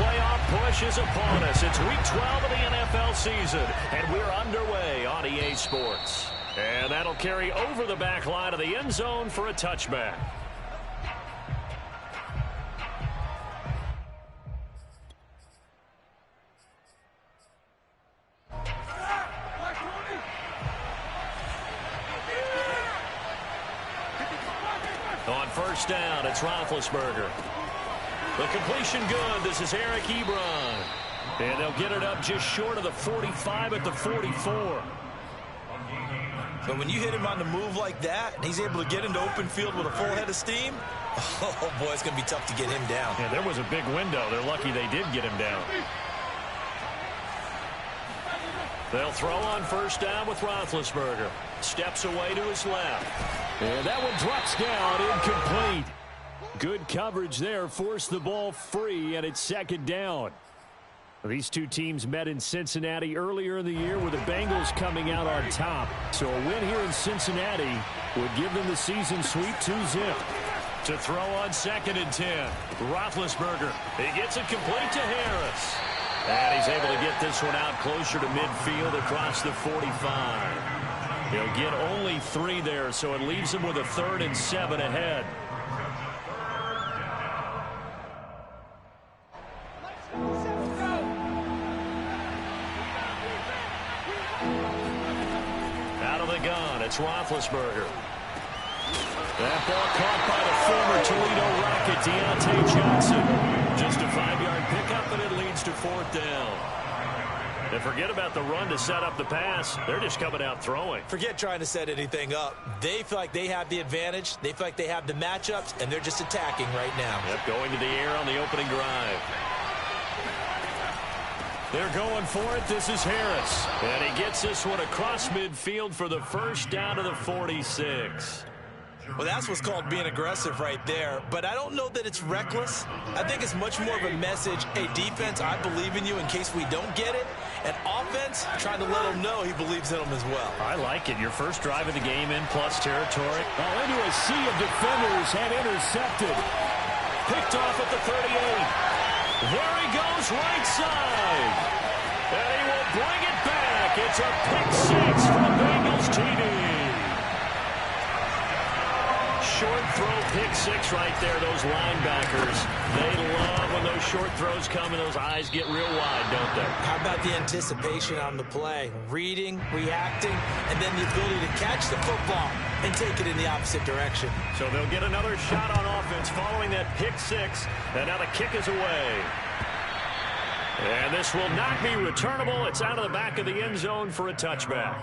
playoff push is upon us. It's Week 12 of the NFL season, and we're underway on EA Sports. And that'll carry over the back line of the end zone for a touchback. On first down, it's Roethlisberger. The completion good. This is Eric Ebron. And they'll get it up just short of the 45 at the 44. But when you hit him on the move like that, and he's able to get into open field with a full head of steam, oh, boy, it's going to be tough to get him down. Yeah, there was a big window. They're lucky they did get him down. They'll throw on first down with Roethlisberger. Steps away to his left. And that one drops down, incomplete. Good coverage there, forced the ball free, and it's second down. These two teams met in Cincinnati earlier in the year with the Bengals coming out on top. So a win here in Cincinnati would give them the season sweep 2-zip. To throw on second and 10, Roethlisberger. He gets it complete to Harris. And he's able to get this one out closer to midfield across the 45. He'll get only 3 there, so it leaves him with a 3rd and 7 ahead. Out of the gun, it's Roethlisberger. That ball caught by the former Toledo Rocket, Deontay Johnson. Just a 5-yard pickup, and it leads to 4th down. And forget about the run to set up the pass. They're just coming out throwing. Forget trying to set anything up. They feel like they have the advantage. They feel like they have the matchups, and they're just attacking right now. Yep, going to the air on the opening drive. They're going for it. This is Harris. And he gets this one across midfield for the first down to the 46. Well, that's what's called being aggressive right there. But I don't know that it's reckless. I think it's much more of a message. Hey, defense, I believe in you in case we don't get it. And offense, trying to let him know he believes in them as well. I like it. Your first drive of the game in plus territory. Oh, into a sea of defenders and intercepted. Picked off at the 38. There he goes, right side. And he will bring it back. It's a pick 6 from Bengals TD. Short throw, pick 6 right there. Those linebackers, they love when those short throws come and those eyes get real wide, don't they? How about the anticipation on the play? Reading, reacting, and then the ability to catch the football and take it in the opposite direction. So they'll get another shot on offense following that pick 6, and now the kick is away. And this will not be returnable. It's out of the back of the end zone for a touchback.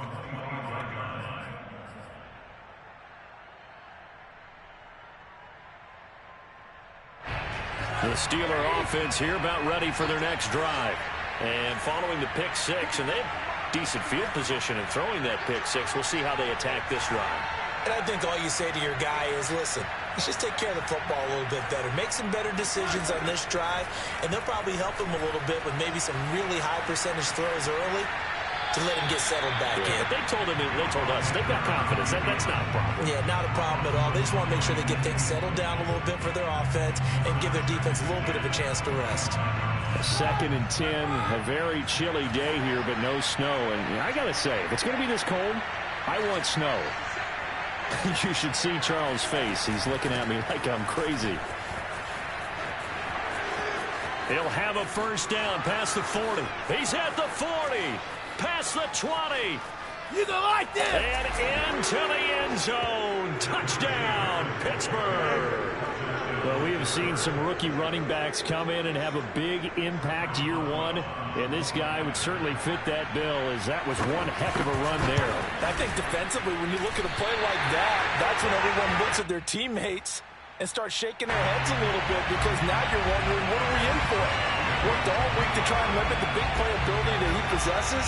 The Steeler offense here about ready for their next drive. And following the pick 6, and they have decent field position in throwing that pick 6. We'll see how they attack this drive. And I think all you say to your guy is, listen, let's just take care of the football a little bit better. Make some better decisions on this drive, and they'll probably help him a little bit with maybe some really high percentage throws early to let him get settled back in. But they told us they've got confidence. That's not a problem. Yeah, not a problem at all. They just want to make sure they get things settled down a little bit for their offense and give their defense a little bit of a chance to rest. 2nd and 10, a very chilly day here, but no snow. And I got to say, if it's going to be this cold, I want snow. You should see Charles' face. He's looking at me like I'm crazy. He'll have a first down past the 40. He's at the 40. Past the 20. You gonna like this? And into the end zone. Touchdown, Pittsburgh. Well, we have seen some rookie running backs come in and have a big impact year 1. And this guy would certainly fit that bill, as that was one heck of a run there. I think defensively, when you look at a play like that, that's when everyone looks at their teammates and starts shaking their heads a little bit, because now you're wondering, what are we in for? Worked all week to try and limit the big play ability that he possesses,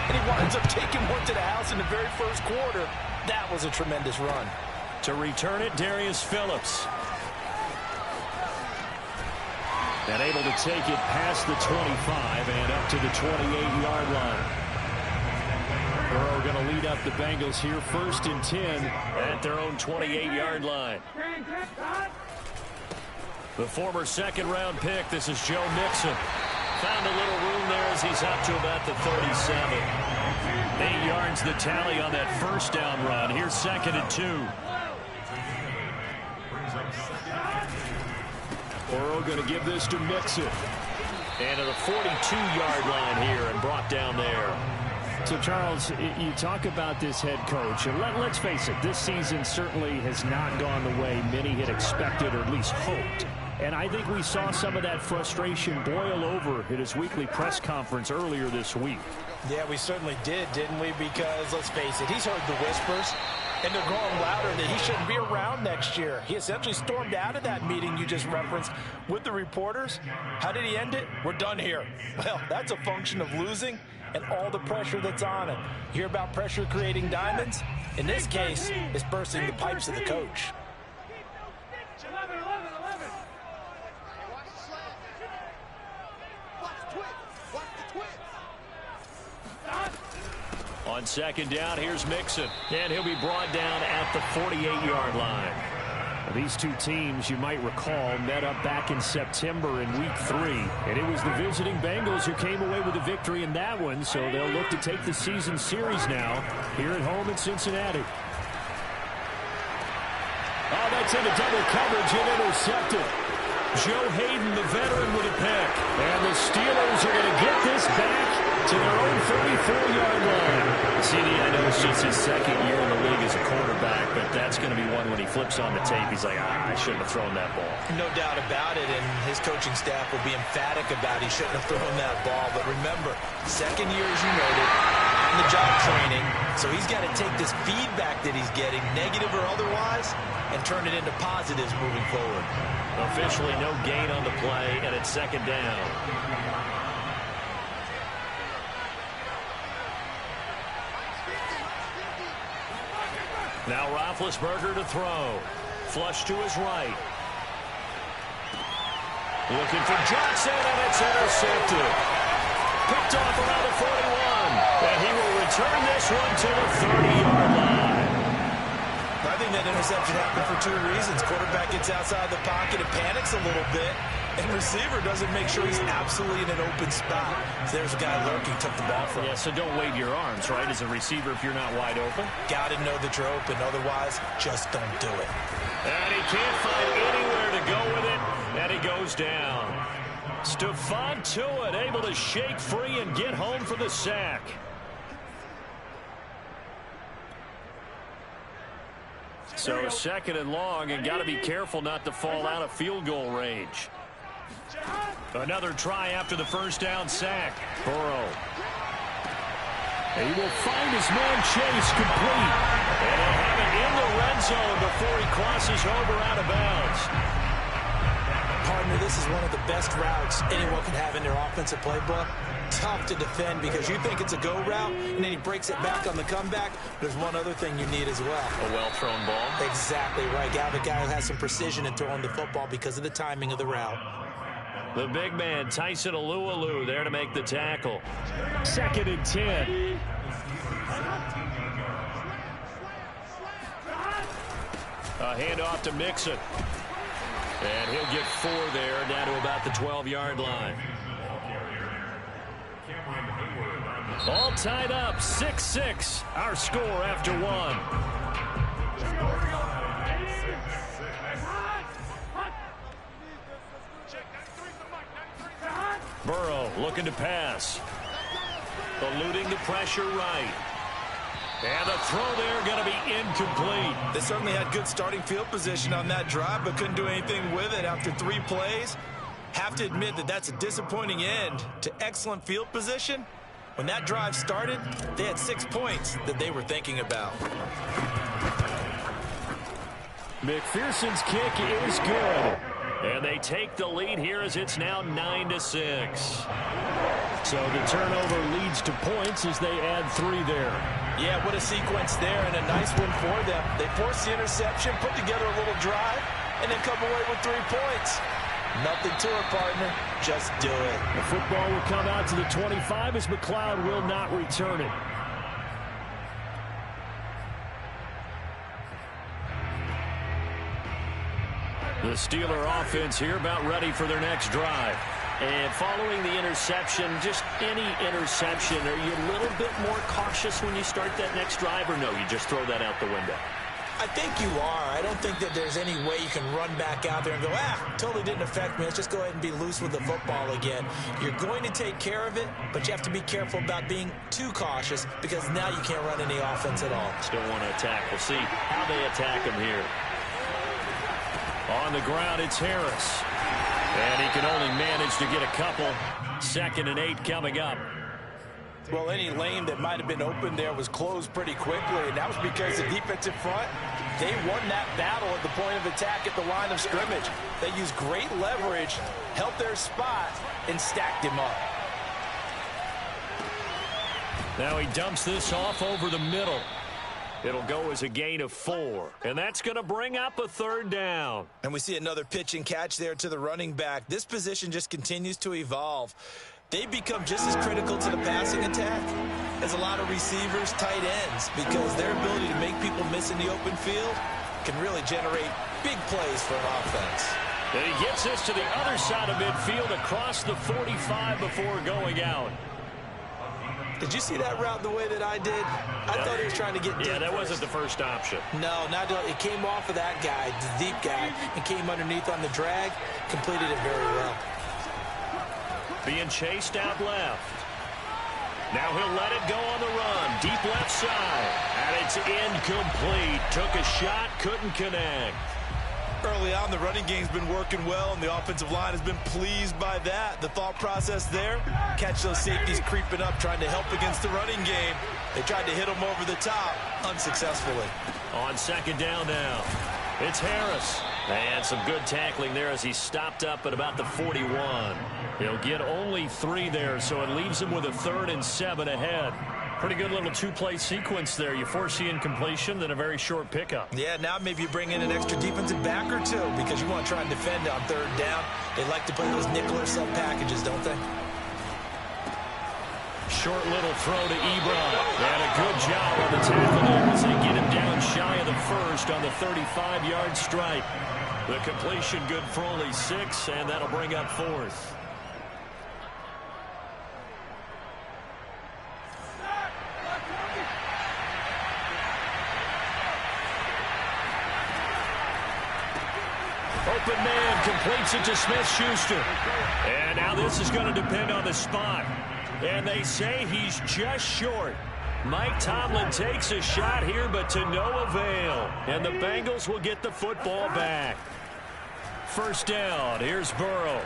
and he winds up taking one to the house in the very first quarter. That was a tremendous run. To return it, Darius Phillips. And able to take it past the 25 and up to the 28-yard line. Burrow going to lead up the Bengals here, 1st and 10 at their own 28-yard line. The former second-round pick, this is Joe Mixon. Found a little room there as he's up to about the 37. 8 yards the tally on that first down run. Here's 2nd and 2. Burrow going to give this to Mixon. And to the 42-yard line here and brought down there. So, Charles, you talk about this head coach, and let's face it, this season certainly has not gone the way many had expected or at least hoped. And I think we saw some of that frustration boil over at his weekly press conference earlier this week. Yeah, we certainly did, didn't we? Because, let's face it, he's heard the whispers, and they're growing louder that he shouldn't be around next year. He essentially stormed out of that meeting you just referenced with the reporters. How did he end it? We're done here. Well, that's a function of losing and all the pressure that's on him. You hear about pressure creating diamonds? In this case, it's bursting the pipes of the coach. On 2nd down, here's Mixon. And he'll be brought down at the 48-yard line. These two teams, you might recall, met up back in September in Week 3. And it was the visiting Bengals who came away with the victory in that one, so they'll look to take the season series now here at home in Cincinnati. Oh, that's into double coverage and intercepted. Joe Hayden, the veteran, with a pick. And the Steelers are going to get this back to their own 34-yard line. CD, I know it's just his 2nd year in the league as a quarterback, but that's going to be one when he flips on the tape. He's like, I shouldn't have thrown that ball. No doubt about it, and his coaching staff will be emphatic about he shouldn't have thrown that ball. But remember, 2nd year, as you noted, on the job training, so he's got to take this feedback that he's getting, negative or otherwise, and turn it into positives moving forward. Officially no gain on the play, and it's 2nd down. Now Roethlisberger to throw. Flush to his right. Looking for Johnson, and it's intercepted. Picked off around the 41. And he will return this one to the 30-yard line. I think that interception happened for 2 reasons. Quarterback gets outside the pocket and panics a little bit, and receiver doesn't make sure he's absolutely in an open spot. So there's a guy lurking, took the ball from him. Yeah, so don't wave your arms, right, as a receiver if you're not wide open. Got to know that you're open. Otherwise, just don't do it. And he can't find anywhere to go with it, and he goes down. Stephon Tuitt able to shake free and get home for the sack. So 2nd and long, and got to be careful not to fall out of field goal range. Another try after the first down sack. Burrow. He will find his man Chase complete. And he'll have it in the red zone before he crosses over out of bounds. Partner, this is one of the best routes anyone can have in their offensive playbook. Tough to defend because you think it's a go route, and then he breaks it back on the comeback. There's one other thing you need as well. A well-thrown ball. Exactly right. You have a guy who has some precision in throwing the football because of the timing of the route. The big man, Tyson Alualu, there to make the tackle. 2nd and 10. A handoff to Mixon. And he'll get 4 there, down to about the 12-yard line. All tied up, 6-6, our score after 1. Burrow looking to pass. Eluding the pressure right. And the throw there going to be incomplete. They certainly had good starting field position on that drive, but couldn't do anything with it after 3 plays. Have to admit that that's a disappointing end to excellent field position. When that drive started, they had 6 points that they were thinking about. McPherson's kick is good. And they take the lead here as it's now 9-6. So the turnover leads to points as they add 3 there. Yeah, what a sequence there, and a nice one for them. They forced the interception, put together a little drive, and then come away with 3 points. Nothing to it, partner. Just do it. The football will come out to the 25 as McLeod will not return it. The Steeler offense here about ready for their next drive. And following the interception, just any interception, are you a little bit more cautious when you start that next drive, or no, you just throw that out the window? I think you are. I don't think that there's any way you can run back out there and go, totally didn't affect me. Let's just go ahead and be loose with the football again. You're going to take care of it, but you have to be careful about being too cautious because now you can't run any offense at all. Still want to attack. We'll see how they attack him here. On the ground, it's Harris. And he can only manage to get a couple. 2nd and 8 coming up. Well, any lane that might have been open there was closed pretty quickly, and that was because the defensive front, they won that battle at the point of attack at the line of scrimmage. They used great leverage, held their spot, and stacked him up. Now he dumps this off over the middle. It'll go as a gain of 4, and that's going to bring up a 3rd down. And we see another pitch and catch there to the running back. This position just continues to evolve. They become just as critical to the passing attack as a lot of receivers, tight ends, because their ability to make people miss in the open field can really generate big plays for an offense. And he gets this to the other side of midfield across the 45 before going out. Did you see that route the way that I did? I thought he was trying to get deep. Yeah, that wasn't the first option. No, not it came off of that guy, the deep guy, and came underneath on the drag, completed it very well. Being chased out left. Now he'll let it go on the run. Deep left side. And it's incomplete. Took a shot, couldn't connect. Early on, the running game's been working well, and the offensive line has been pleased by that. The thought process there, catch those safeties creeping up, trying to help against the running game. They tried to hit them over the top, unsuccessfully. On 2nd down now, it's Harris. And some good tackling there as he stopped up at about the 41. He'll get only 3 there, so it leaves him with a 3rd and 7 ahead. Pretty good little 2-play sequence there. You force the incompletion, then a very short pickup. Yeah, now maybe you bring in an extra defensive back or 2 because you want to try and defend on 3rd down. They like to play those nickel or sub packages, don't they? Short little throw to Ebron. And a good job on the tackle there as they get him down shy of the 1st on the 35-yard strike. The completion good for only 6, and that'll bring up 4th. Open man completes it to Smith-Schuster. And now this is going to depend on the spot. And they say he's just short. Mike Tomlin takes a shot here, but to no avail. And the Bengals will get the football back. 1st down. Here's Burrow.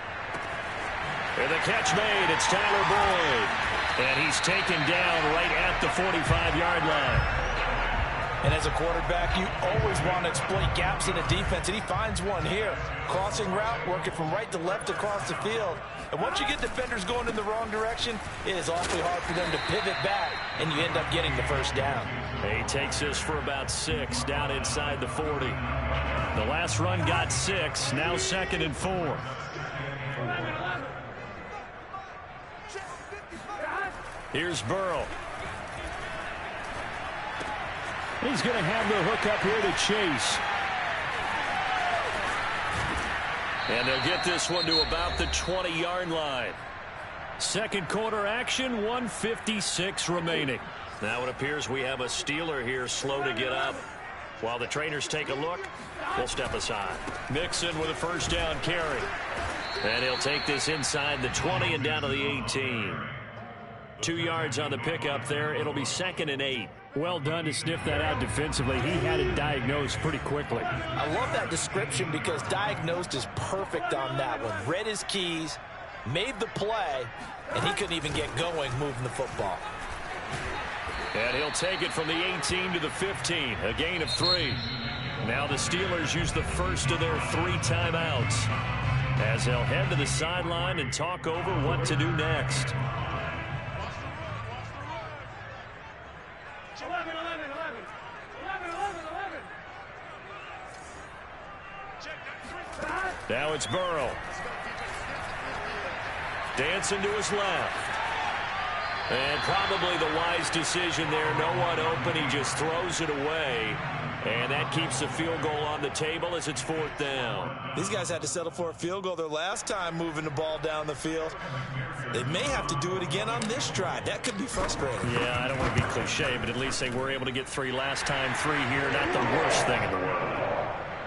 And the catch made. It's Tyler Boyd. And he's taken down right at the 45-yard line. And as a quarterback, you always want to exploit gaps in the defense, and he finds one here. Crossing route, working from right to left across the field. And once you get defenders going in the wrong direction, it is awfully hard for them to pivot back, and you end up getting the 1st down. He takes this for about 6 down inside the 40. The last run got 6, now 2nd and 4. Here's Burrow. He's going to have the hook up here to Chase. And they'll get this one to about the 20-yard line. 2nd quarter action, 1:56 remaining. Now it appears we have a Steeler here slow to get up. While the trainers take a look, we'll step aside. Mixon with a 1st down carry. And he'll take this inside the 20 and down to the 18. 2 yards on the pickup there. It'll be 2nd and 8. Well done to sniff that out defensively. He had it diagnosed pretty quickly. I love that description because diagnosed is perfect on that one. Read his keys, made the play, and he couldn't even get going moving the football. And he'll take it from the 18 to the 15, a gain of 3. Now the Steelers use the first of their 3 timeouts as they'll head to the sideline and talk over what to do next. Now it's Burrow. Dancing to his left. And probably the wise decision there. No one open. He just throws it away. And that keeps the field goal on the table as it's 4th down. These guys had to settle for a field goal their last time moving the ball down the field. They may have to do it again on this drive. That could be frustrating. Yeah, I don't want to be cliche, but at least they were able to get 3 last time. 3 here, not the worst thing in the world.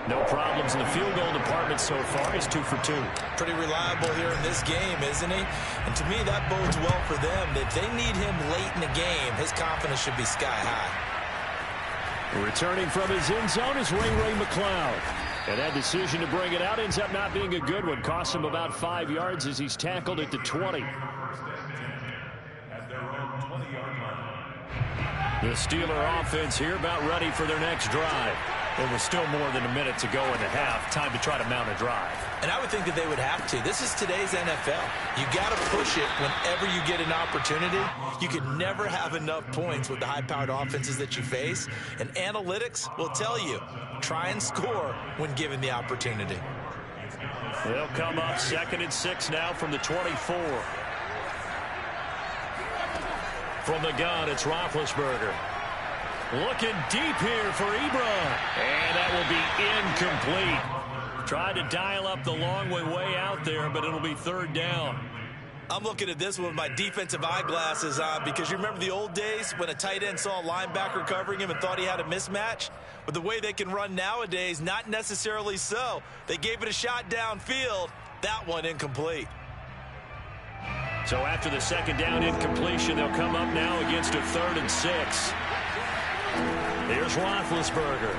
No problems in the field goal department so far. He's 2 for 2. Pretty reliable here in this game, isn't he? And to me, that bodes well for them. If they need him late in the game, his confidence should be sky high. Returning from his end zone is Ray McLeod. And that decision to bring it out ends up not being a good one. Costs him about 5 yards as he's tackled at the 20. The Steeler offense here about ready for their next drive. It was still more than a minute to go in the half. Time to try to mount a drive. And I would think that they would have to. This is today's NFL. You got to push it whenever you get an opportunity. You can never have enough points with the high-powered offenses that you face. And analytics will tell you, try and score when given the opportunity. They'll come up 2nd and 6 now from the 24. From the gun, it's Roethlisberger. Looking deep here for Ebron. And that will be incomplete. Tried to dial up the long way out there, but it'll be 3rd down. I'm looking at this one with my defensive eyeglasses on because you remember the old days when a tight end saw a linebacker covering him and thought he had a mismatch? But the way they can run nowadays, not necessarily so. They gave it a shot downfield. That one incomplete. So after the 2nd down incompletion, they'll come up now against a 3rd and 6. Here's Roethlisberger.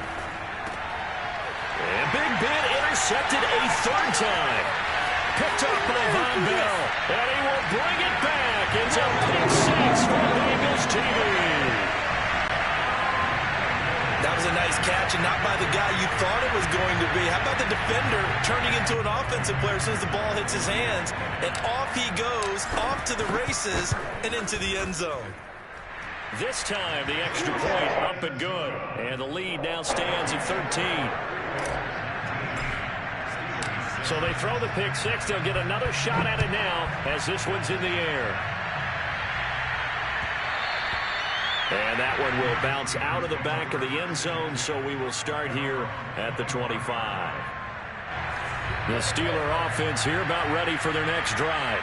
And Big Ben intercepted a 3rd time. Picked up by Von Bell. And he will bring it back. It's a pick 6 for Bengals TV. That was a nice catch, and not by the guy you thought it was going to be. How about the defender turning into an offensive player as soon as the ball hits his hands? And off he goes, off to the races, and into the end zone. This time, the extra point up and good. And the lead now stands at 13. So they throw the pick 6. They'll get another shot at it now as this one's in the air. And that one will bounce out of the back of the end zone, so we will start here at the 25. The Steeler offense here about ready for their next drive.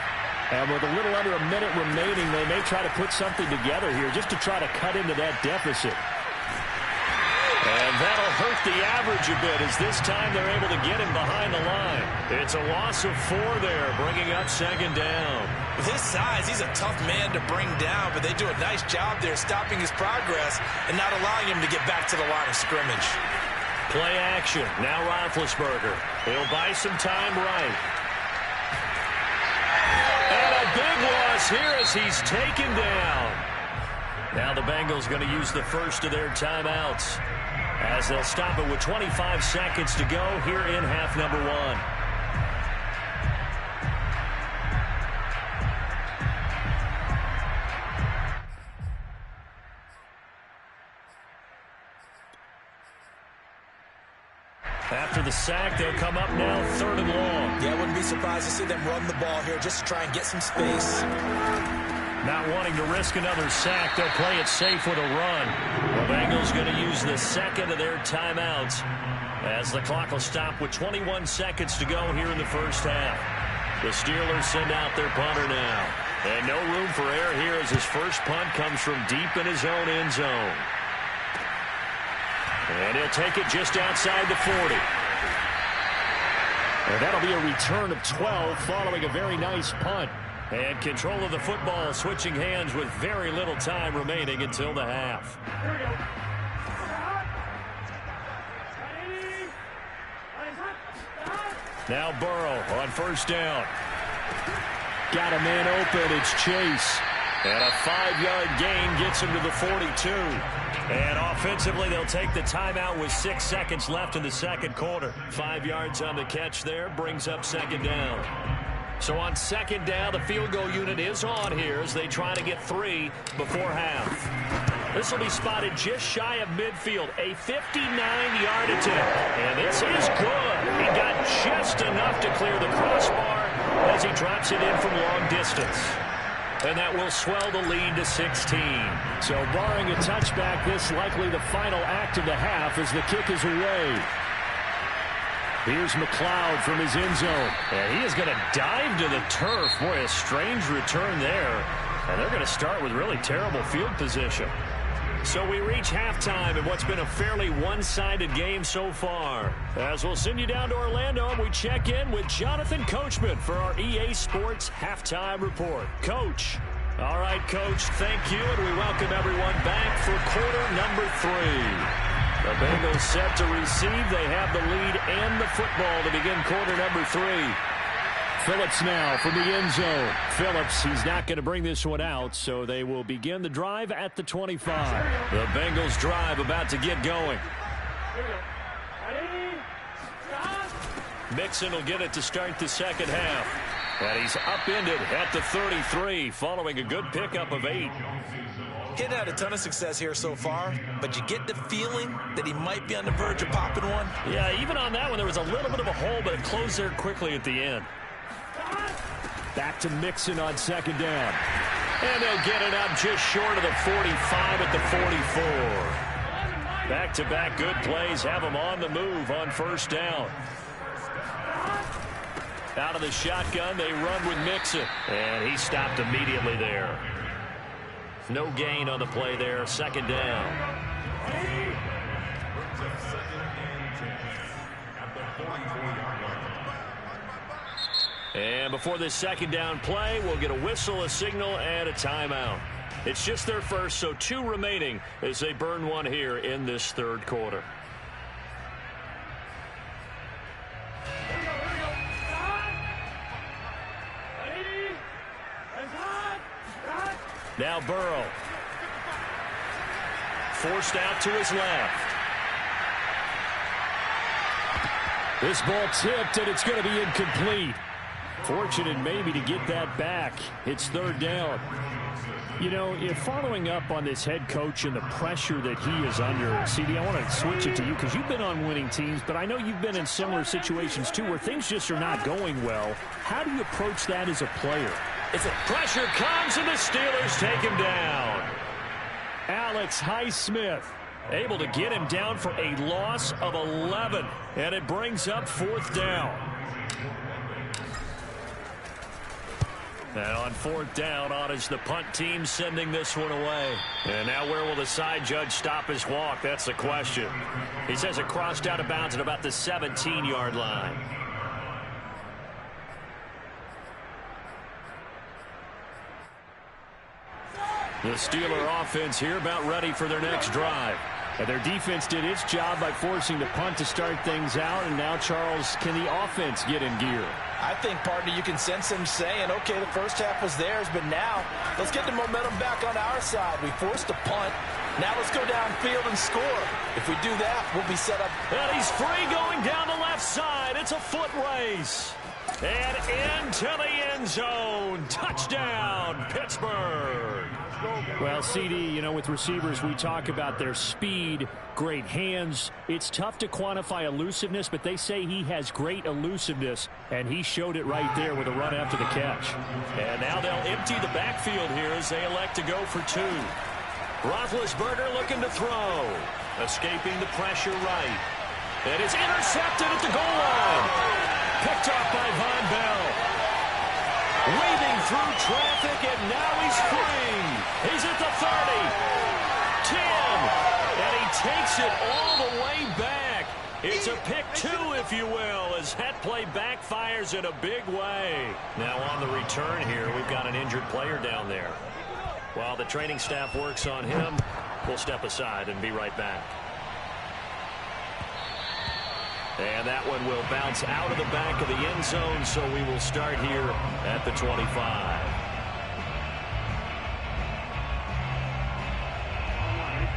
And with a little under a minute remaining, they may try to put something together here just to try to cut into that deficit. And that'll hurt the average a bit as this time they're able to get him behind the line. It's a loss of 4 there, bringing up 2nd down. With his size, he's a tough man to bring down, but they do a nice job there stopping his progress and not allowing him to get back to the line of scrimmage. Play action. Now Roethlisberger. He'll buy some time right. And a big loss here as he's taken down. Now the Bengals going to use the first of their timeouts as they'll stop it with 25 seconds to go here in half number 1. After the sack, they'll come up now 3rd and long. Yeah, I wouldn't be surprised to see them run the ball here just to try and get some space. Not wanting to risk another sack, they'll play it safe with a run. The Bengals going to use the 2nd of their timeouts as the clock will stop with 21 seconds to go here in the first half. The Steelers send out their punter now. And no room for error here as his first punt comes from deep in his own end zone. And he'll take it just outside the 40. And that'll be a return of 12 following a very nice punt. And control of the football switching hands with very little time remaining until the half. Now Burrow on 1st down. Got a man open. It's Chase. And a 5-yard gain gets him to the 42. And offensively, they'll take the timeout with 6 seconds left in the 2nd quarter. 5 yards on the catch there brings up 2nd down. So on 2nd down, the field goal unit is on here as they try to get 3 before half. This will be spotted just shy of midfield. A 59-yard attempt. And this is good. He got just enough to clear the crossbar as he drops it in from long distance. And that will swell the lead to 16. So barring a touchback, this likely the final act of the half as the kick is away. Here's McLeod from his end zone. And he is going to dive to the turf. Boy, a strange return there. And they're going to start with really terrible field position. So we reach halftime in what's been a fairly one-sided game so far. As we'll send you down to Orlando, and we check in with Jonathan Coachman for our EA Sports Halftime Report. Coach. All right, Coach, thank you, and we welcome everyone back for quarter number 3. The Bengals set to receive. They have the lead and the football to begin quarter number 3. Phillips now from the end zone. Phillips, he's not going to bring this one out, so they will begin the drive at the 25. The Bengals drive about to get going. Mixon will get it to start the second half. And he's upended at the 33 following a good pickup of 8. He's had a ton of success here so far, but you get the feeling that he might be on the verge of popping one. Yeah, even on that one, there was a little bit of a hole, but it closed there quickly at the end. Back to Mixon on second down. And they'll get it up just short of the 45 at the 44. Back-to-back good plays have them on the move on first down. Out of the shotgun, they run with Mixon. And he stopped immediately there. No gain on the play there. Second down. And before this second down play, we'll get a whistle, a signal, and a timeout. It's just their first, so 2 remaining as they burn one here in this third quarter. Now Burrow. Forced out to his left. This ball tipped, and it's going to be incomplete. Fortunate maybe to get that back. It's third down. You know, if following up on this head coach and the pressure that he is under, CD, I want to switch it to you because you've been on winning teams, but I know you've been in similar situations too where things just are not going well. How do you approach that as a player? Pressure comes, and the Steelers take him down. Alex Highsmith able to get him down for a loss of 11, and it brings up fourth down. And on fourth down, on is the punt team sending this one away. And now where will the side judge stop his walk? That's the question. He says it crossed out of bounds at about the 17-yard line. The Steeler offense here about ready for their next drive. And their defense did its job by forcing the punt to start things out. And now, Charles, can the offense get in gear? I think, partner, you can sense them saying, okay, the first half was theirs, but now let's get the momentum back on our side. We forced a punt. Now let's go downfield and score. If we do that, we'll be set up. And he's free going down the left side. It's a foot race. And into the end zone. Touchdown, Pittsburgh. Well, CD, you know, with receivers, we talk about their speed, great hands. It's tough to quantify elusiveness, but they say he has great elusiveness, and he showed it right there with a run after the catch. And now they'll empty the backfield here as they elect to go for 2. Roethlisberger looking to throw. Escaping the pressure right. And it's intercepted at the goal line. Picked up by Von Bell. Weaving through traffic, and now he's free. He's at the 30. 10. And he takes it all the way back. It's a pick 2, if you will, as that play backfires in a big way. Now on the return here, we've got an injured player down there. While the training staff works on him, we'll step aside and be right back. And that one will bounce out of the back of the end zone, so we will start here at the 25.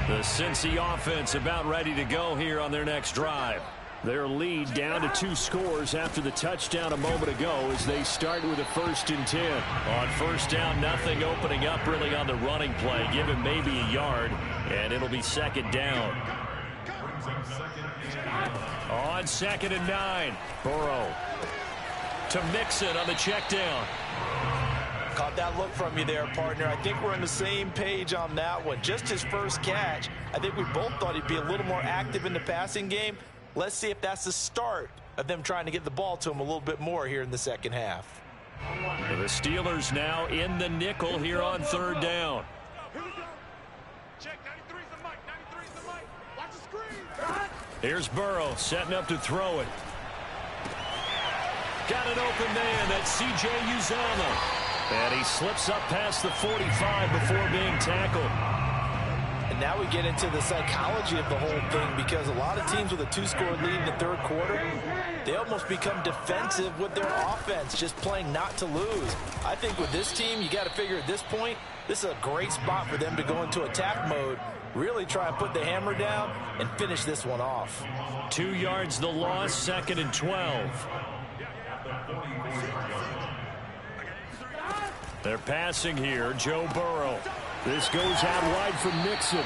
The Cincy offense about ready to go here on their next drive. Their lead down to 2 scores after the touchdown a moment ago as they start with a 1st and 10. On first down, nothing opening up really on the running play. Give him maybe a yard, and it'll be second down. On 2nd and 9, Burrow to Mixon on the check down. Caught that look from you there, partner. I think we're on the same page on that one. Just his first catch, I think we both thought he'd be a little more active in the passing game. Let's see if that's the start of them trying to get the ball to him a little bit more here in the second half. The Steelers now in the nickel here on third down. Here's Burrow setting up to throw it. Got an open man. That's C.J. Uzomah. And he slips up past the 45 before being tackled. And now we get into the psychology of the whole thing, because a lot of teams with a two-score lead in the third quarter, they almost become defensive with their offense, just playing not to lose. I think with this team, you got to figure at this point, this is a great spot for them to go into attack mode, really try and put the hammer down and finish this one off. 2 yards the loss, 2nd and 12. They're passing here, Joe Burrow. This goes out wide from Mixon.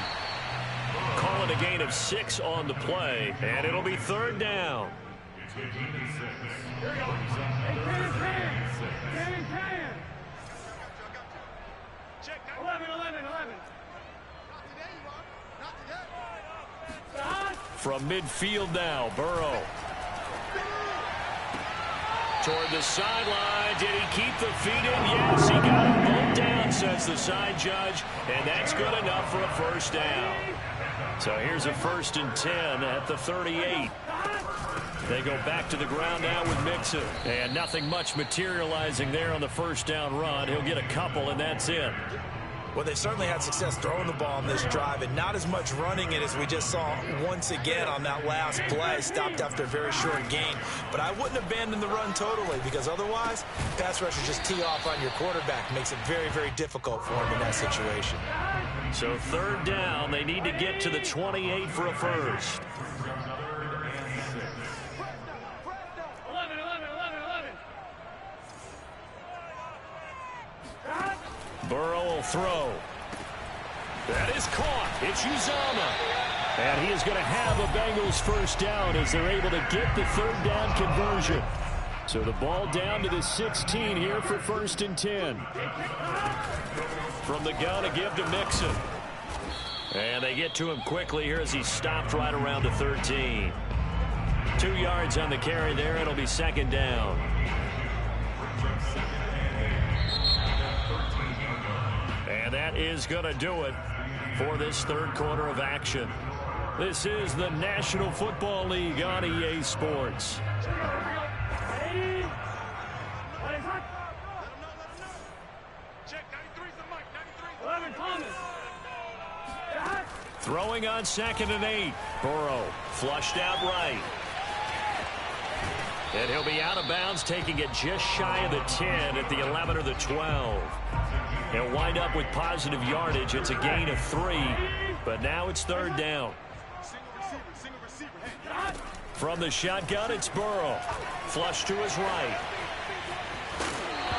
Calling a gain of 6 on the play, and it'll be third down. From midfield now, Burrow. Toward the sideline. Did he keep the feet in? Yes, he got them both down, says the side judge, and that's good enough for a first down. So here's a 1st and 10 at the 38. They go back to the ground now with Mixon. And nothing much materializing there on the first down run. He'll get a couple, and that's it. Well, they certainly had success throwing the ball on this drive, and not as much running it as we just saw once again on that last play. Stopped after a very short gain. But I wouldn't abandon the run totally, because otherwise, pass rushers just tee off on your quarterback. Makes it very, very difficult for him in that situation. So third down, they need to get to the 28 for a first. Burrow will throw. That is caught. It's Uzomah. And he is going to have a Bengals first down as they're able to get the third down conversion. So the ball down to the 16 here for 1st and 10. From the gun to give to Mixon. And they get to him quickly here as he stopped right around the 13. 2 yards on the carry there. It'll be 2nd down. And that is going to do it for this third quarter of action. This is the National Football League on EA Sports. Throwing on 2nd and 8. Burrow flushed out right. And he'll be out of bounds, taking it just shy of the 10 at the 11 or the 12. He'll wind up with positive yardage. It's a gain of 3, but now it's third down. From the shotgun, it's Burrow. Flush to his right.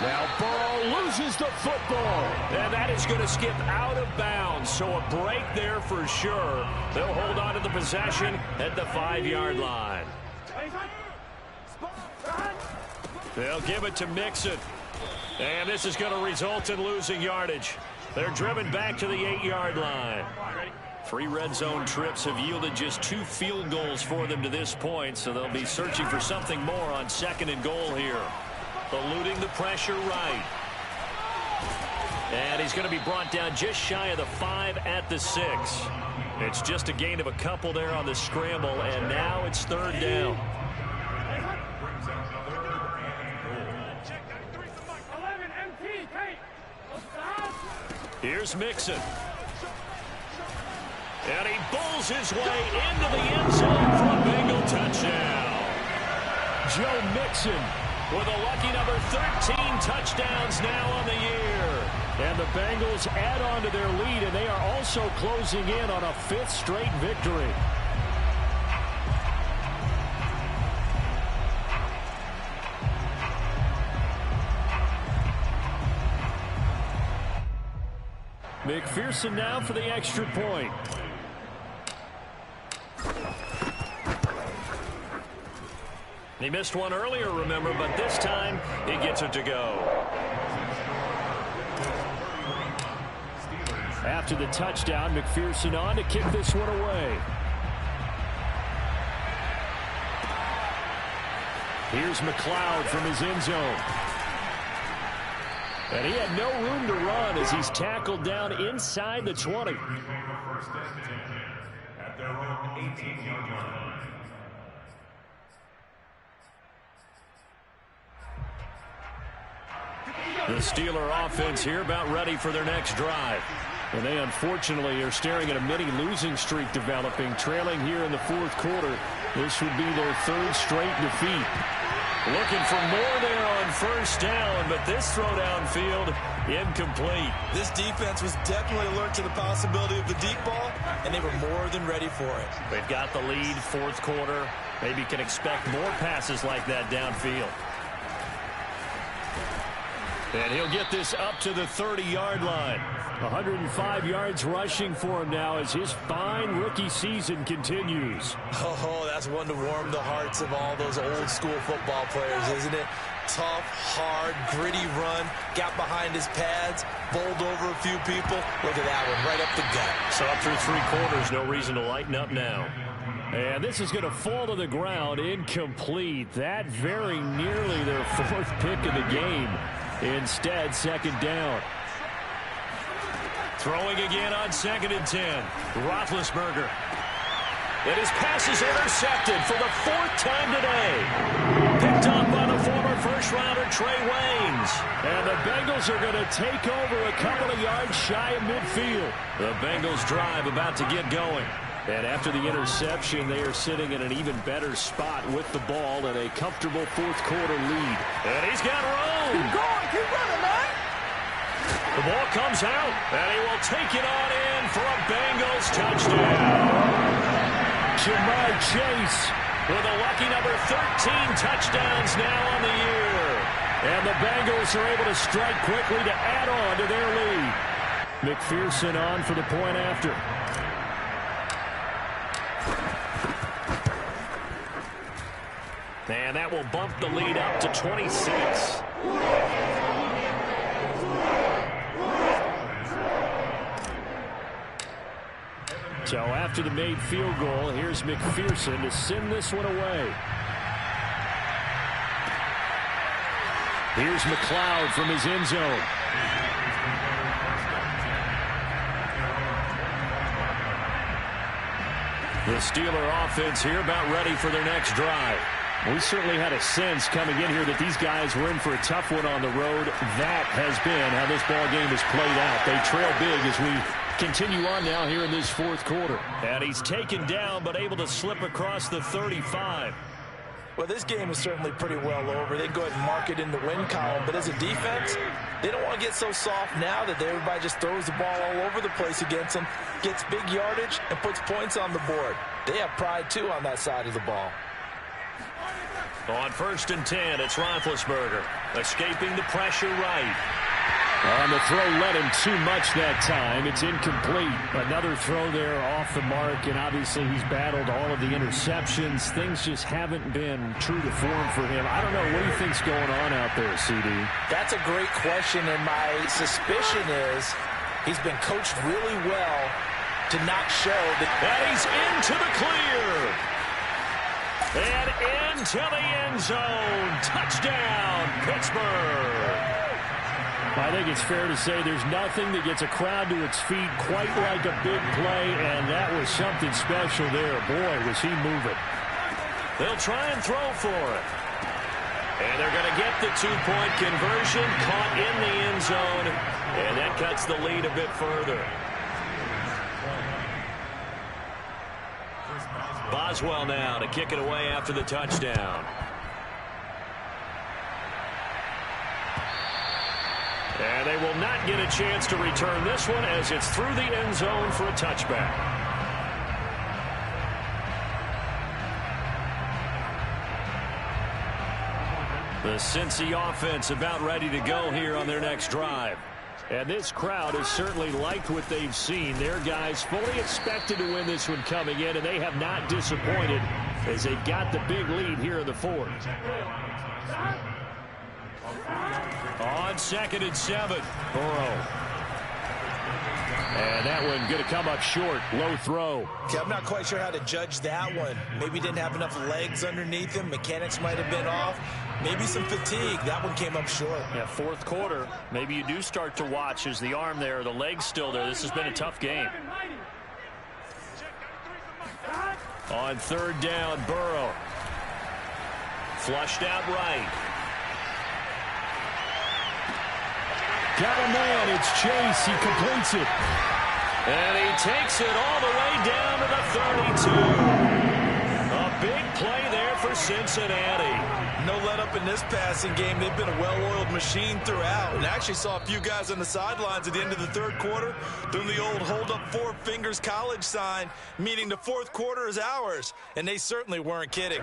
Now Burrow loses the football. And that is going to skip out of bounds. So a break there for sure. They'll hold on to the possession at the 5-yard line. They'll give it to Mixon. And this is going to result in losing yardage. They're driven back to the 8-yard line. 3 red zone trips have yielded just 2 field goals for them to this point, so they'll be searching for something more on 2nd and goal here. Eluding the pressure right. And he's going to be brought down just shy of the 5 at the 6. It's just a gain of a couple there on the scramble, and now it's third down. Here's Mixon. And he bowls his way into the end zone for a Bengal touchdown. Joe Mixon with a lucky number 13 touchdowns now on the year. And the Bengals add on to their lead, and they are also closing in on a 5th straight victory. McPherson now for the extra point. He missed one earlier, remember, but this time he gets it to go. after the touchdown. McPherson on to kick this one away. Here's McLeod from his end zone. And he had no room to run as he's tackled down inside the 20. At their own 18-yard line. The Steeler offense here about ready for their next drive. And they unfortunately are staring at a mini losing streak developing, trailing here in the fourth quarter. This would be their third straight defeat. Looking for more there on first down, but this throw downfield incomplete. This defense was definitely alert to the possibility of the deep ball, and they were more than ready for it. They've got the lead, fourth quarter. Maybe can expect more passes like that downfield. And he'll get this up to the 30-yard line. 105 yards rushing for him now as his fine rookie season continues. Oh, that's one to warm the hearts of all those old-school football players, isn't it? Tough, hard, gritty run, got behind his pads, bowled over a few people. Look at that one, right up the gut. So up through 3 quarters, no reason to lighten up now. And this is going to fall to the ground, incomplete. That very nearly their 4th pick of the game. Instead, second down. Throwing again on 2nd and 10. Roethlisberger. And his pass is intercepted for the 4th time today. Picked up by the former first-rounder Trey Waynes. And the Bengals are going to take over a couple of yards shy of midfield. The Bengals drive about to get going. And after the interception, they are sitting in an even better spot with the ball and a comfortable fourth quarter lead. And he's got room. Keep running, man. The ball comes out, and he will take it on in for a Bengals touchdown. Jamar Chase with a lucky number 13 touchdowns now on the year. And the Bengals are able to strike quickly to add on to their lead. McPherson on for the point after. And that will bump the lead up to 26. So after the made field goal, here's McPherson to send this one away. Here's McLeod from his end zone. The Steeler offense here about ready for their next drive. We certainly had a sense coming in here that these guys were in for a tough one on the road. That has been how this ball game has played out. They trail big as we continue on now here in this fourth quarter. And he's taken down but able to slip across the 35. Well, this game is certainly pretty well over. They can go ahead and mark it in the win column. But as a defense, they don't want to get so soft now that everybody just throws the ball all over the place against them, gets big yardage, and puts points on the board. They have pride, too, on that side of the ball. On 1st and 10, it's Roethlisberger escaping the pressure right. On the throw, led him too much that time. It's incomplete. Another throw there off the mark, and obviously he's battled all of the interceptions. Things just haven't been true to form for him. I don't know. What do you think's going on out there, CD? That's a great question, and my suspicion is he's been coached really well to not show that. And he's into the clear. And into the end zone. Touchdown, Pittsburgh. I think it's fair to say there's nothing that gets a crowd to its feet quite like a big play, and that was something special there. Boy, was he moving. They'll try and throw for it. And they're going to get the 2-point conversion, caught in the end zone, and that cuts the lead a bit further. Boswell now to kick it away after the touchdown. And they will not get a chance to return this one as it's through the end zone for a touchback. The Cincy offense about ready to go here on their next drive. And this crowd has certainly liked what they've seen. Their guys fully expected to win this one coming in, and they have not disappointed as they got the big lead here in the fourth. On 2nd and 7, Burrow. And that one going to come up short. Low throw. Okay, I'm not quite sure how to judge that one. Maybe didn't have enough legs underneath him. Mechanics might have been off. Maybe some fatigue. That one came up short. Yeah, fourth quarter. Maybe you do start to watch as the arm there, the leg's still there. This has been a tough game. On third down, Burrow. Flushed out right. Got a man. It's Chase. He completes it. And he takes it all the way down to the 32. A big play there for Cincinnati. No let up in this passing game. They've been a well-oiled machine throughout. And actually saw a few guys on the sidelines at the end of the third quarter doing the old hold up four fingers college sign, meaning the fourth quarter is ours. And they certainly weren't kidding.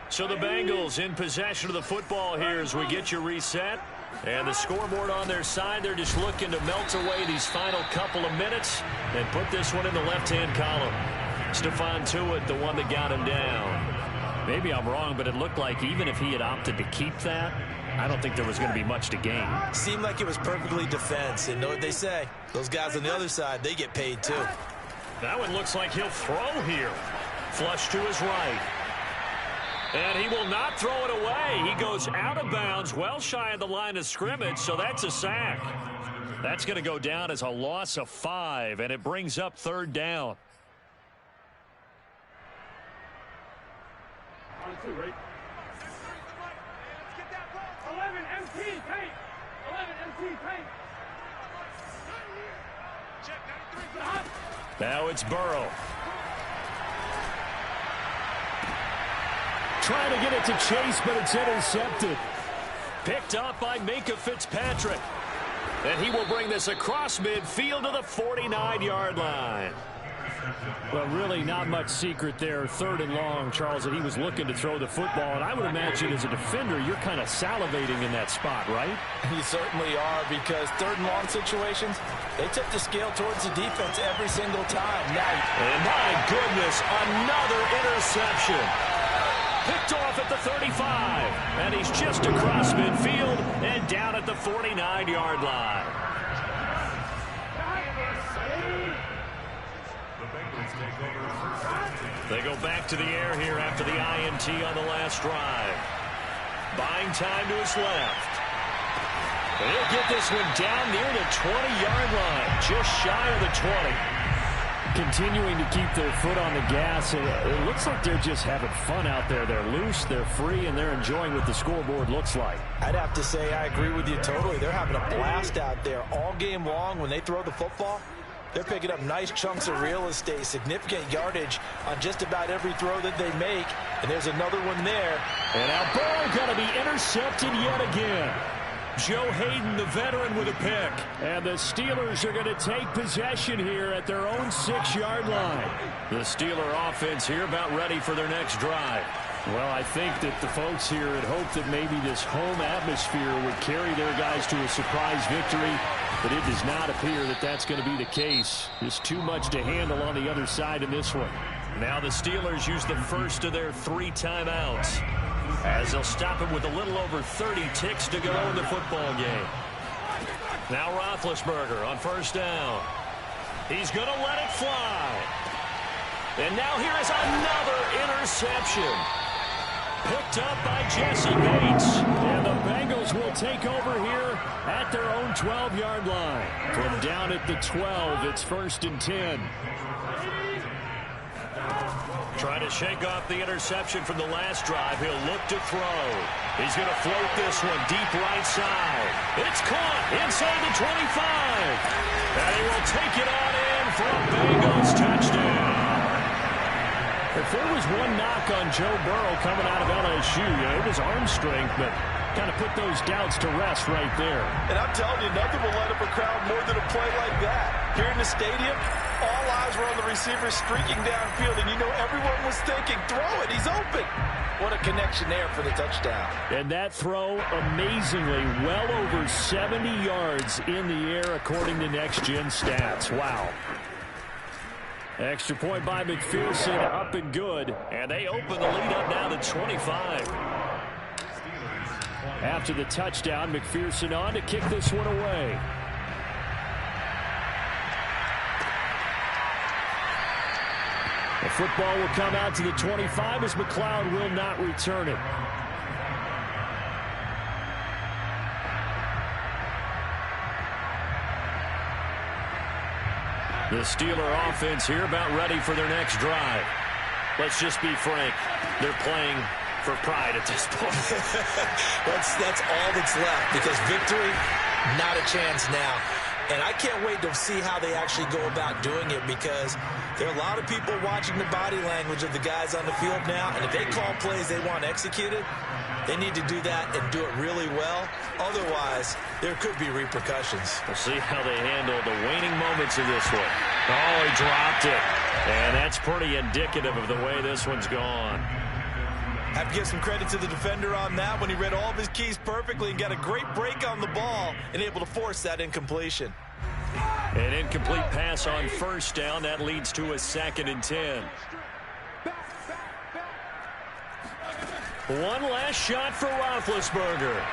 So the Bengals in possession of the football here as we get you reset. And the scoreboard on their side, they're just looking to melt away these final couple of minutes and put this one in the left-hand column. Stephon Tuitt, the one that got him down. Maybe I'm wrong, but it looked like even if he had opted to keep that, I don't think there was going to be much to gain. Seemed like it was perfectly defense. And know what they say? Those guys on the other side, they get paid too. That one looks like he'll throw here. Flush to his right. And he will not throw it away. He goes out of bounds, well shy of the line of scrimmage, so that's a sack. That's going to go down as a loss of 5, and it brings up third down. Now it's Burrow. Trying to get it to Chase, but it's intercepted. Picked up by Minkah Fitzpatrick. And he will bring this across midfield to the 49-yard line. Well, really not much secret there. Third and long, Charles, that he was looking to throw the football. And I would imagine as a defender, you're kind of salivating in that spot, right? You certainly are, because third and long situations, they tip the scale towards the defense every single time. And my goodness, another interception. Picked off at the 35, and he's just across midfield and down at the 49-yard line. They go back to the air here after the INT on the last drive. Buying time to his left. And he'll get this one down near the 20-yard line, just shy of the 20. Continuing to keep their foot on the gas. It looks like they're just having fun out there. They're loose, they're free, and they're enjoying what the scoreboard looks like. I'd have to say I agree with you totally. They're having a blast out there all game long. When they throw the football, they're picking up nice chunks of real estate, significant yardage on just about every throw that they make. And there's another one there. And now Burrow going to be intercepted yet again. Joe Hayden, the veteran, with a pick. And the Steelers are going to take possession here at their own 6-yard line. The Steeler offense here about ready for their next drive. Well, I think that the folks here had hoped that maybe this home atmosphere would carry their guys to a surprise victory, but it does not appear that that's going to be the case. There's too much to handle on the other side in this one. Now the Steelers use the first of their 3 timeouts, as they'll stop it with a little over 30 ticks to go in the football game. Now Roethlisberger on first down. He's going to let it fly. And now here is another interception. Picked up by Jesse Bates. And the Bengals will take over here at their own 12-yard line. From down at the 12, it's 1st and 10. Trying to shake off the interception from the last drive. He'll look to throw. He's going to float this one deep right side. It's caught inside the 25. And he will take it on in for a Bengals touchdown. If there was one knock on Joe Burrow coming out of LSU, it was arm strength, but kind of put those doubts to rest right there. And I'm telling you, nothing will light up a crowd more than a play like that. Here in the stadium, all eyes were on the receiver streaking downfield, and you know everyone was thinking, throw it, he's open. What a connection there for the touchdown. And that throw, amazingly, well over 70 yards in the air, according to Next Gen Stats. Wow. Extra point by McPherson, up and good. And they open the lead up now to 25. After the touchdown, McPherson on to kick this one away. football will come out to the 25 as McLeod will not return it. The Steeler offense here about ready for their next drive. Let's just be frank. They're playing for pride at this point. that's all that's left, because victory, not a chance now. And I can't wait to see how they actually go about doing it, because there are a lot of people watching the body language of the guys on the field now, and if they call plays they want executed, they need to do that and do it really well. Otherwise, there could be repercussions. We'll see how they handle the waning moments of this one. Oh, he dropped it. And that's pretty indicative of the way this one's gone. Have to give some credit to the defender on that when he read all of his keys perfectly and got a great break on the ball and able to force that incompletion. An incomplete pass on first down. That leads to a 2nd and 10. One last shot for Roethlisberger.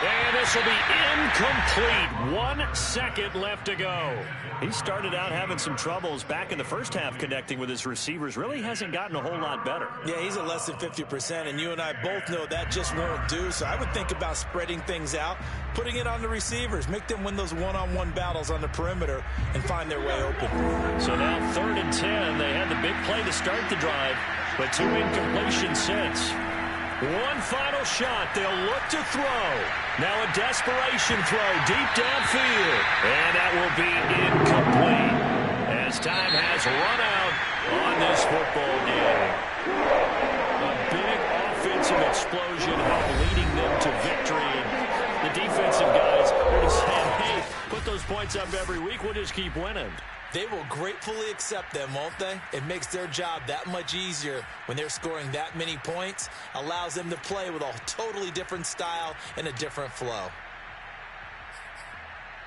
And this will be incomplete. 1 second left to go. He started out having some troubles back in the first half connecting with his receivers. Really hasn't gotten a whole lot better. Yeah, he's at less than 50%, and you and I both know that just won't do. So I would think about spreading things out, putting it on the receivers, make them win those one-on-one battles on the perimeter and find their way open. So now 3rd and 10. They had the big play to start the drive, but 2 incompletions since. One final shot. They'll look to throw. Now a desperation throw deep downfield. And that will be incomplete as time has run out on this football game. A big offensive explosion leading them to victory. And the defensive guys are just saying, hey, put those points up every week. We'll just keep winning. They will gratefully accept them, won't they? It makes their job that much easier when they're scoring that many points. Allows them to play with a totally different style and a different flow.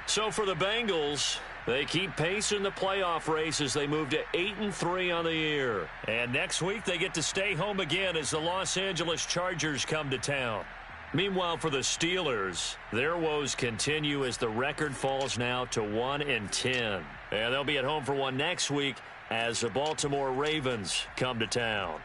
So for the Bengals, they keep pace in the playoff race as they move to 8-3 on the year. And next week they get to stay home again as the Los Angeles Chargers come to town. Meanwhile, for the Steelers, their woes continue as the record falls now to 1-10. And they'll be at home for one next week as the Baltimore Ravens come to town.